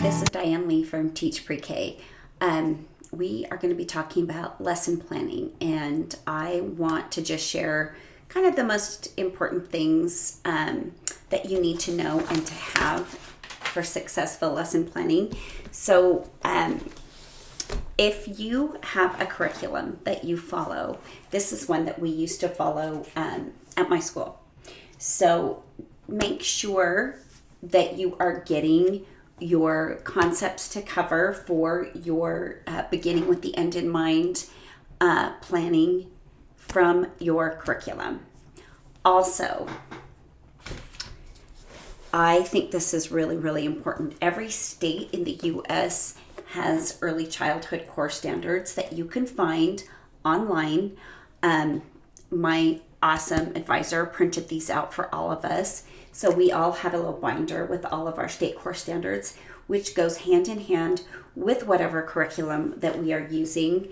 this is Diane Lee from Teach Pre-K. We are going to be talking about lesson planning, and I want to just share kind of the most important things that you need to know and to have for successful lesson planning. So if you have a curriculum that you follow, this is one that we used to follow at my school. So make sure that you are getting your concepts to cover for your beginning with the end in mind planning from your curriculum. Also, I think this is really, really important. Every state in the U.S. has early childhood core standards that you can find online. My awesome advisor printed these out for all of us. So we all have a little binder with all of our state core standards, which goes hand in hand with whatever curriculum that we are using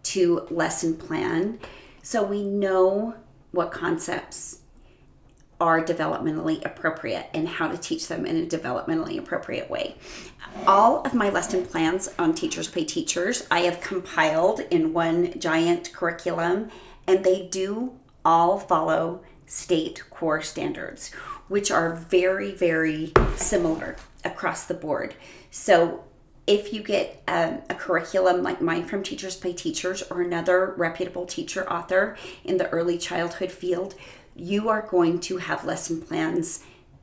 to lesson plan. So we know what concepts are developmentally appropriate and how to teach them in a developmentally appropriate way. All of my lesson plans on Teachers Pay Teachers, I have compiled in one giant curriculum, and they do all follow state core standards, which are very, very similar across the board. So if you get a curriculum like mine from Teachers Pay Teachers or another reputable teacher author in the early childhood field, you are going to have lesson plans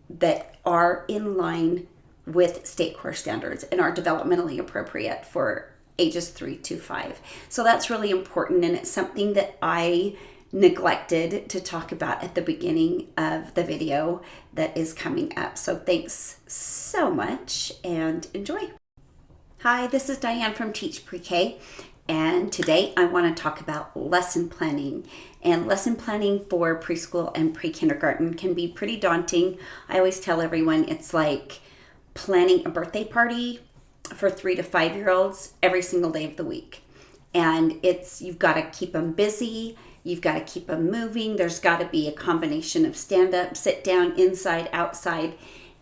that are in line with state core standards and are developmentally appropriate for ages 3 to 5. So that's really important, and it's something that I neglected to talk about at the beginning of the video that is coming up. So thanks so much and enjoy. Hi, this is Diane from Teach Pre-K, and today I want to talk about lesson planning. And lesson planning for preschool and pre-kindergarten can be pretty daunting. I always tell everyone it's like planning a birthday party for 3 to 5-year-olds every single day of the week. And you've got to keep them busy. You've got to keep them moving. There's got to be a combination of stand up, sit down, inside, outside,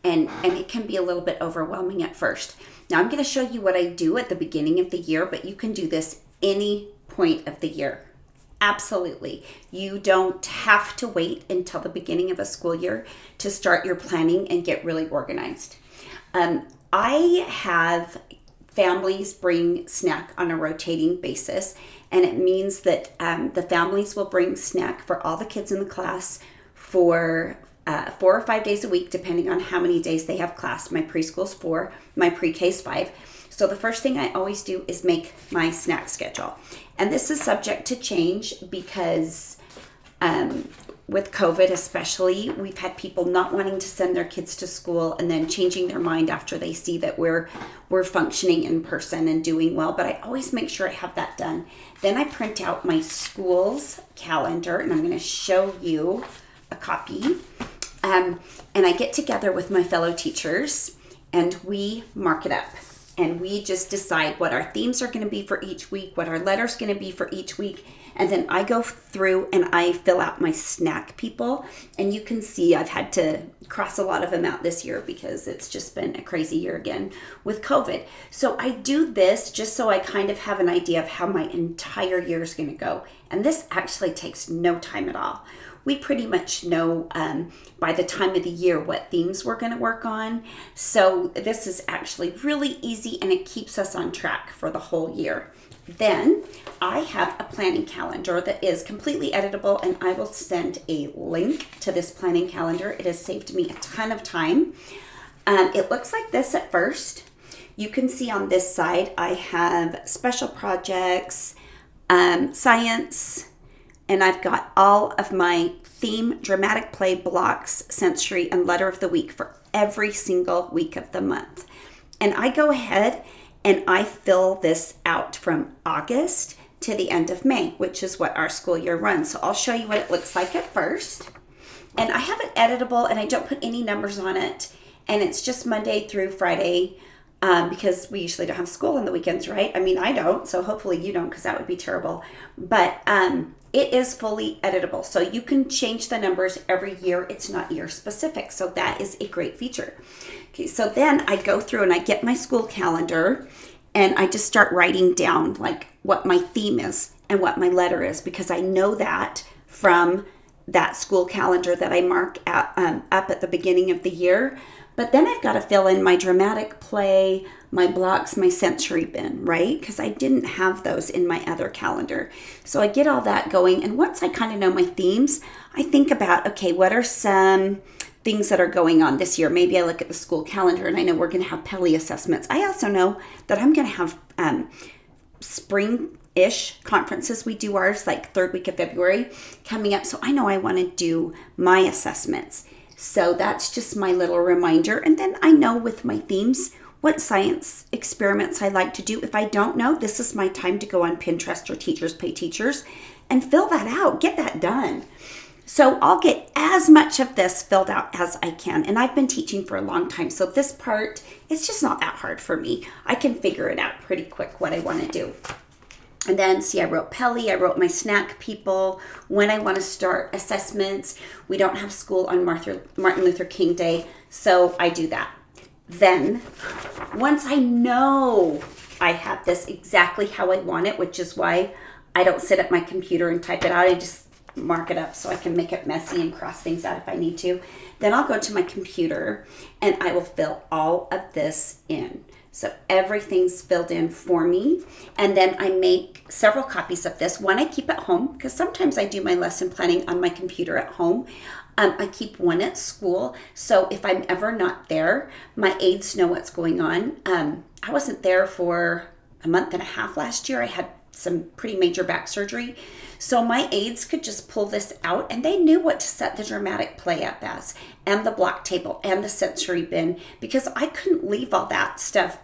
and it can be a little bit overwhelming at first. Now I'm going to show you what I do at the beginning of the year, but you can do this any point of the year. Absolutely. You don't have to wait until the beginning of a school year to start your planning and get really organized. I have families bring snack on a rotating basis, and it means that the families will bring snack for all the kids in the class for 4 or 5 days a week, depending on how many days they have class. My preschool's 4, my pre-K's 5. So the first thing I always do is make my snack schedule. And this is subject to change because with COVID especially, we've had people not wanting to send their kids to school and then changing their mind after they see that we're functioning in person and doing well. But I always make sure I have that done. Then I print out my school's calendar, and I'm going to show you a copy. And I get together with my fellow teachers and we mark it up. And we just decide what our themes are going to be for each week, what our letter's going to be for each week. And then I go through and I fill out my snack people. And you can see I've had to cross a lot of them out this year because it's just been a crazy year again with COVID. So I do this just so I kind of have an idea of how my entire year is going to go. And this actually takes no time at all. We pretty much know by the time of the year what themes we're going to work on. So this is actually really easy, and it keeps us on track for the whole year. Then I have a planning calendar that is completely editable, and I will send a link to this planning calendar. It has saved me a ton of time. It looks like this at first. You can see on this side I have special projects, science, and I've got all of my theme, dramatic play, blocks, sensory, and letter of the week for every single week of the month. And I go ahead and I fill this out from August to the end of May, which is what our school year runs. So I'll show you what it looks like at first. And I have it editable, and I don't put any numbers on it. And it's just Monday through Friday because we usually don't have school on the weekends, right? I mean, I don't, so hopefully you don't, because that would be terrible. But it is fully editable. So you can change the numbers every year. It's not year specific. So that is a great feature. Okay, so then I go through and I get my school calendar and I just start writing down like what my theme is and what my letter is, because I know that from that school calendar that I mark up at the beginning of the year. But then I've got to fill in my dramatic play, my blocks, my sensory bin, right? Because I didn't have those in my other calendar. So I get all that going. And once I kind of know my themes, I think about, okay, what are some things that are going on this year? Maybe I look at the school calendar and I know we're going to have Pele assessments. I also know that I'm going to have spring-ish conferences. We do ours like third week of February coming up. So I know I want to do my assessments. So that's just my little reminder. And then I know with my themes what science experiments I like to do. If I don't know, this is my time to go on Pinterest or Teachers Pay Teachers and fill that out, get that done. So I'll get as much of this filled out as I can. And I've been teaching for a long time. So this part, it's just not that hard for me. I can figure it out pretty quick what I want to do. And then, see, I wrote Pele, I wrote my snack people, when I want to start assessments. We don't have school on Martin Luther King Day, so I do that. Then, once I know I have this exactly how I want it, which is why I don't sit at my computer and type it out, I just mark it up so I can make it messy and cross things out if I need to. Then I'll go to my computer and I will fill all of this in. So everything's filled in for me. And then I make several copies of this. One I keep at home, because sometimes I do my lesson planning on my computer at home. I keep one at school. So if I'm ever not there, my aides know what's going on. I wasn't there for a month and a half last year. I had some pretty major back surgery. So my aides could just pull this out and they knew what to set the dramatic play up as, and the block table and the sensory bin, because I couldn't leave all that stuff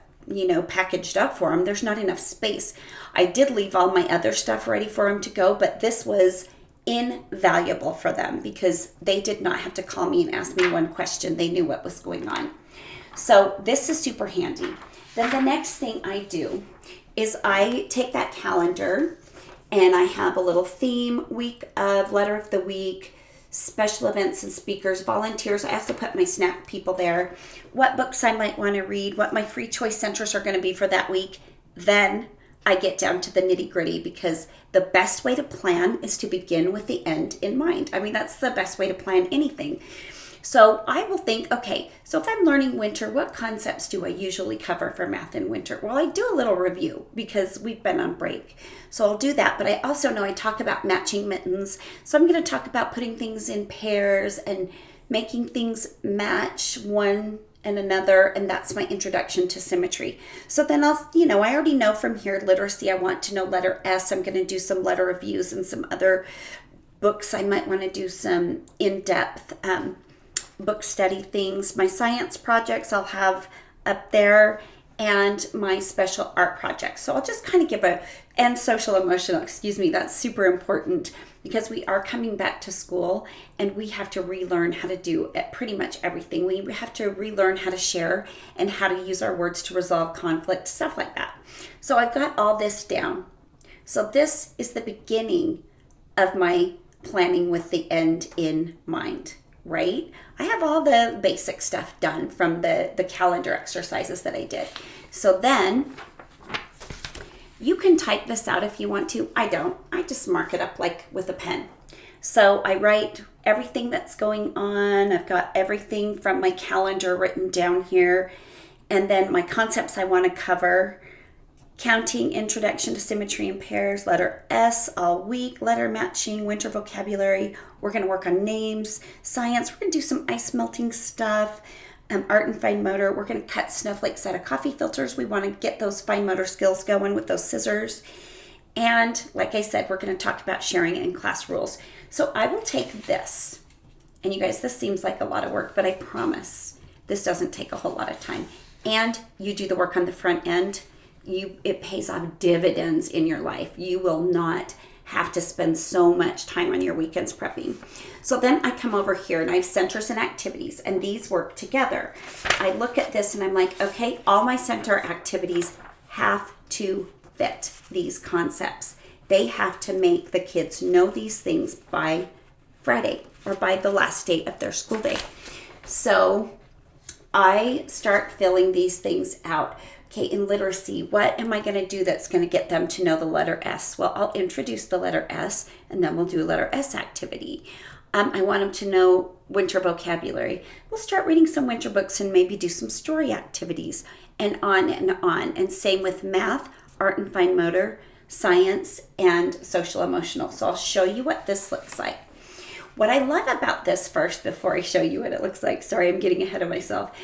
packaged up for them. There's not enough space. I did leave all my other stuff ready for them to go, but this was invaluable for them because they did not have to call me and ask me one question. They knew what was going on. So this is super handy. Then the next thing I do is I take that calendar and I have a little theme, week of, letter of the week, special events and speakers, volunteers. I also put my snack people there, what books I might want to read, what my free choice centers are going to be for that week. Then I get down to the nitty gritty, because the best way to plan is to begin with the end in mind. I mean, that's the best way to plan anything. So I will think, okay, so if I'm learning winter, what concepts do I usually cover for math in winter? Well, I do a little review because we've been on break. So I'll do that. But I also know I talk about matching mittens. So I'm going to talk about putting things in pairs and making things match one and another. And that's my introduction to symmetry. So then I already know from here, literacy, I want to know letter S. I'm going to do some letter reviews and some other books. I might want to do some in-depth book study things. My science projects I'll have up there, and my special art projects. So I'll just kind of give and social emotional, that's super important, because we are coming back to school and we have to relearn how to do pretty much everything. We have to relearn how to share and how to use our words to resolve conflict, stuff like that. So I've got all this down. So this is the beginning of my planning with the end in mind. Right? I have all the basic stuff done from the calendar exercises that I did. So then you can type this out if you want to. I don't. I just mark it up like with a pen. So I write everything that's going on. I've got everything from my calendar written down here. And then my concepts I want to cover. Counting, introduction to symmetry and pairs, letter S all week, letter matching, winter vocabulary. We're going to work on names, science. We're going to do some ice melting stuff, art and fine motor. We're going to cut snowflakes out of coffee filters. We want to get those fine motor skills going with those scissors. And like I said, we're going to talk about sharing and class rules. So I will take this. And you guys, this seems like a lot of work, but I promise this doesn't take a whole lot of time. And you do the work on the front end. It pays off dividends in your life. You will not have to spend so much time on your weekends prepping. So then I come over here and I have centers and activities, and these work together. I look at this and I'm like, okay, all my center activities have to fit these concepts. They have to make the kids know these things by Friday or by the last day of their school day. So I start filling these things out. Okay, in literacy, what am I going to do that's going to get them to know the letter S? Well, I'll introduce the letter S, and then we'll do a letter S activity. I want them to know winter vocabulary. We'll start reading some winter books and maybe do some story activities, and on and on. And same with math, art and fine motor, science, and social emotional. So I'll show you what this looks like. What I love about this first, before I show you what it looks like, sorry, I'm getting ahead of myself,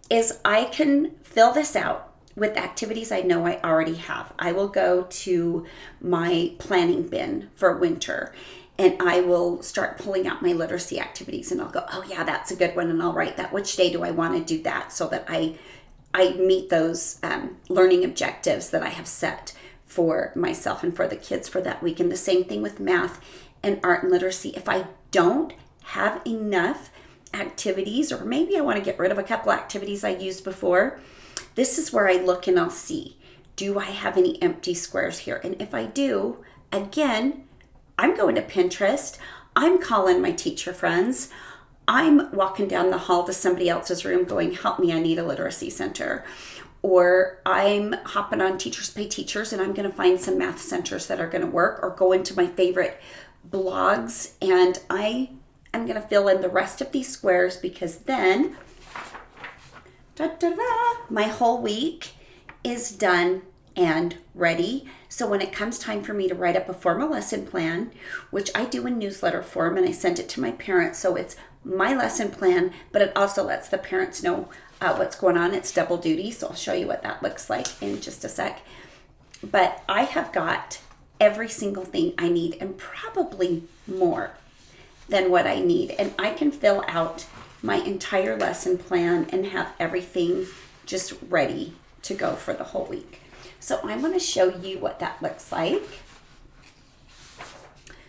is I can fill this out with activities I know I already have. I will go to my planning bin for winter and I will start pulling out my literacy activities, and I'll go, oh yeah, that's a good one, and I'll write that. Which day do I want to do that, so that I meet those learning objectives that I have set for myself and for the kids for that week. And the same thing with math and art and literacy. If I don't have enough activities, or maybe I want to get rid of a couple activities I used before, this is where I look and I'll see, do I have any empty squares here? And if I do, again, I'm going to Pinterest. I'm calling my teacher friends. I'm walking down the hall to somebody else's room going, help me, I need a literacy center. Or I'm hopping on Teachers Pay Teachers and I'm going to find some math centers that are going to work, or go into my favorite blogs and I'm going to fill in the rest of these squares, because then my whole week is done and ready. So when it comes time for me to write up a formal lesson plan, which I do in newsletter form and I send it to my parents, so it's my lesson plan, but it also lets the parents know what's going on. It's double duty, so I'll show you what that looks like in just a sec. But I have got every single thing I need, and probably more than what I need. And I can fill out my entire lesson plan and have everything just ready to go for the whole week. So I'm going to show you what that looks like.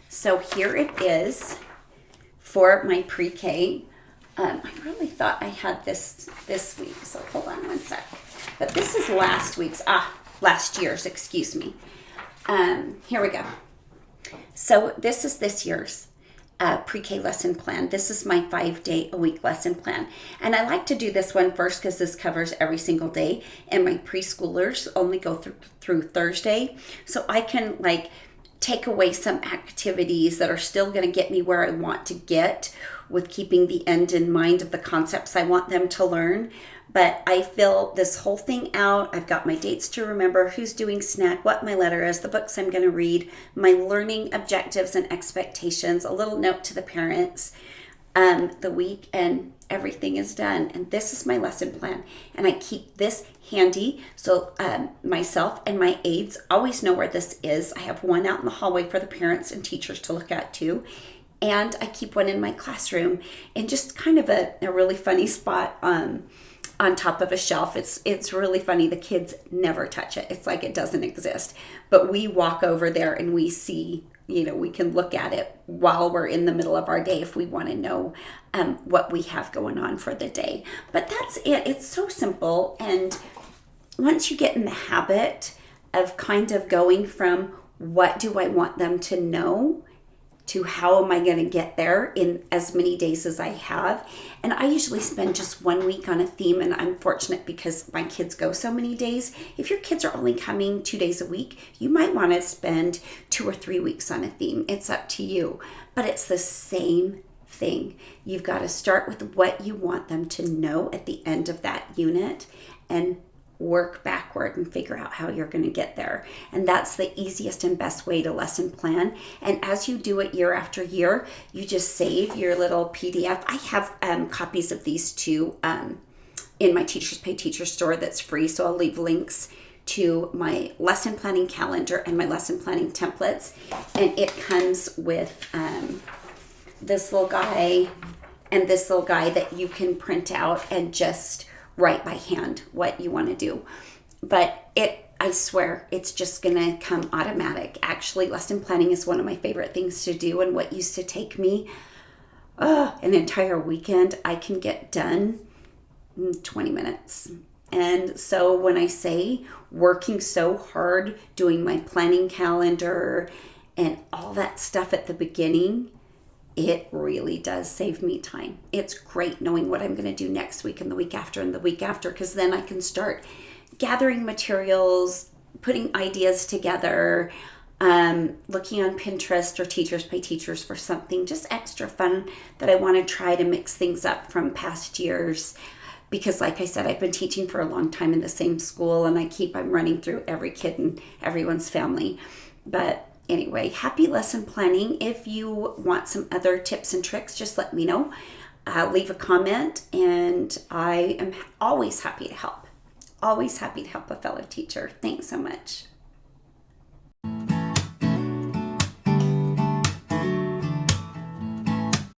So here it is for my pre-K. I really thought I had this week, so hold on one sec. But this is last year's, excuse me. Here we go. So this is this year's pre-K lesson plan. This is my 5-day-a-week lesson plan. And I like to do this one first because this covers every single day. And my preschoolers only go through Thursday. So I can take away some activities that are still going to get me where I want to get, with keeping the end in mind of the concepts I want them to learn. But I fill this whole thing out. I've got my dates to remember, who's doing snack, what my letter is, the books I'm going to read, my learning objectives and expectations, a little note to the parents, the week, and everything is done. And this is my lesson plan. And I keep this handy so myself and my aides always know where this is. I have one out in the hallway for the parents and teachers to look at too. And I keep one in my classroom in just kind of a really funny spot on top of a shelf. It's really funny. The kids never touch it. It's like it doesn't exist. But we walk over there and we see, we can look at it while we're in the middle of our day if we want to know what we have going on for the day. But that's it. It's so simple. And once you get in the habit of kind of going from what do I want them to know to how am I going to get there in as many days as I have. And I usually spend just 1 week on a theme, and I'm fortunate because my kids go so many days. If your kids are only coming 2 days a week, you might want to spend 2 or 3 weeks on a theme. It's up to you, but it's the same thing. You've got to start with what you want them to know at the end of that unit and work backward and figure out how you're going to get there. And that's the easiest and best way to lesson plan. And as you do it year after year, you just save your little PDF. I have copies of these too in my Teachers Pay Teacher store that's free. So I'll leave links to my lesson planning calendar and my lesson planning templates. And it comes with this little guy and this little guy that you can print out and just write by hand what you want to do. But I swear it's just going to come automatic. Actually, lesson planning is one of my favorite things to do, and what used to take me an entire weekend, I can get done in 20 minutes. And so when I say working so hard, doing my planning calendar and all that stuff at the beginning, it really does save me time. It's great knowing what I'm going to do next week and the week after and the week after, because then I can start gathering materials, putting ideas together, looking on Pinterest or Teachers by Teachers for something just extra fun that I want to try to mix things up from past years. Because like I said, I've been teaching for a long time in the same school, and I'm running through every kid and everyone's family. But anyway, happy lesson planning. If you want some other tips and tricks, just let me know. Leave a comment, and I am always happy to help. Always happy to help a fellow teacher. Thanks so much.